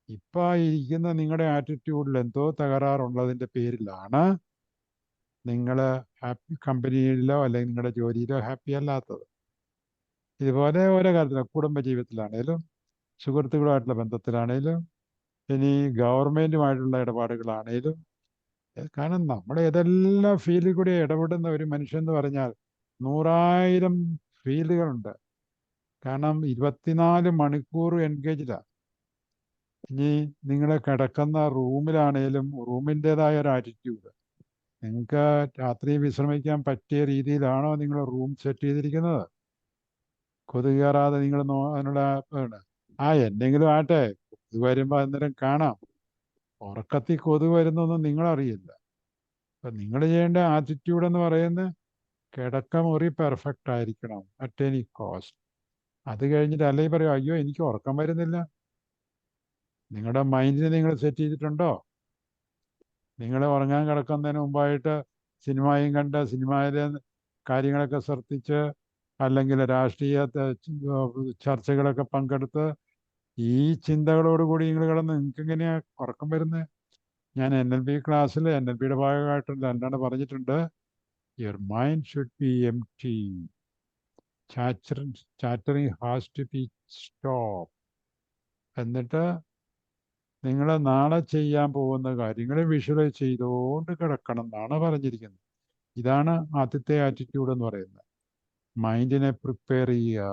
ഇപ്പൊ ഇരിക്കുന്ന നിങ്ങളുടെ ആറ്റിറ്റ്യൂഡിൽ എന്തോ തകരാറുള്ളതിന്റെ പേരിലാണ് നിങ്ങൾ ഹാപ്പി കമ്പനിയിലോ അല്ലെങ്കിൽ നിങ്ങളുടെ ജോലിയിലോ ഹാപ്പി അല്ലാത്തത്. ഇതുപോലെ ഓരോ കാര്യത്തിലും കുടുംബജീവിതത്തിലാണേലും സുഹൃത്തുക്കളുമായിട്ടുള്ള ബന്ധത്തിലാണേലും ഇനി ഗവൺമെന്റുമായിട്ടുള്ള ഇടപാടുകളാണേലും കാരണം നമ്മൾ ഏതെല്ലാം ഫീൽഡിൽ കൂടി ഇടപെടുന്ന ഒരു മനുഷ്യൻ എന്ന് പറഞ്ഞാൽ 100,000 ഫീൽഡുകളുണ്ട്. കാരണം 24 മണിക്കൂർ എൻഗേജ്ഡാ. ഇനി നിങ്ങൾ കിടക്കുന്ന റൂമിലാണേലും റൂമിൻ്റെതായ ഒരു ആറ്റിറ്റ്യൂഡ്. നിങ്ങൾക്ക് രാത്രി വിശ്രമിക്കാൻ പറ്റിയ രീതിയിലാണോ നിങ്ങൾ റൂം സെറ്റ് ചെയ്തിരിക്കുന്നത്? കൊതുക് കയറാതെ നിങ്ങൾ അതിനുള്ള ആണ്. എന്തെങ്കിലും ആട്ടെ, കൊതുക് വരുമ്പോൾ അന്നേരം കാണാം. ഉറക്കത്തിൽ കൊതുക് വരുന്നൊന്നും നിങ്ങളറിയില്ല. അപ്പം നിങ്ങൾ ചെയ്യേണ്ട ആറ്റിറ്റ്യൂഡ് എന്ന് പറയുന്നത് കിടക്കമുറി പെർഫെക്റ്റ് ആയിരിക്കണം അറ്റ് എനി കോസ്റ്റ്. അത് കഴിഞ്ഞിട്ട് അല്ലെങ്കിൽ പറയും അയ്യോ എനിക്ക് ഉറക്കം വരുന്നില്ല. നിങ്ങളുടെ മൈൻഡിനെ നിങ്ങൾ സെറ്റ് ചെയ്തിട്ടുണ്ടോ? നിങ്ങൾ ഉറങ്ങാൻ കിടക്കുന്നതിന് മുമ്പായിട്ട് സിനിമയും കണ്ട് സിനിമയിലെ കാര്യങ്ങളൊക്കെ ശ്രദ്ധിച്ച് അല്ലെങ്കിൽ രാഷ്ട്രീയ ചർച്ചകളൊക്കെ പങ്കെടുത്ത് ഈ ചിന്തകളോടുകൂടി നിങ്ങൾ കിടന്ന് നിങ്ങൾക്ക് എങ്ങനെയാ ഉറക്കം വരുന്നത്? ഞാൻ NLP ക്ലാസ്സിൽ NLPയുടെ ഭാഗമായിട്ട് എന്താണ് പറഞ്ഞിട്ടുണ്ട്, your mind should be empty, chattering has to be stop. എന്നിട്ട് നിങ്ങൾ നാളെ ചെയ്യാൻ പോകുന്ന കാര്യങ്ങൾ വിഷ്വലൈസ് ചെയ്തുകൊണ്ട് കിടക്കണം എന്നാണ് പറഞ്ഞിരിക്കുന്നത്. ഇതാണ് ആദ്യത്തെ ആറ്റിറ്റ്യൂഡ് എന്ന് പറയുന്നത്. മൈൻഡിനെ പ്രിപ്പയർ ചെയ്യുക.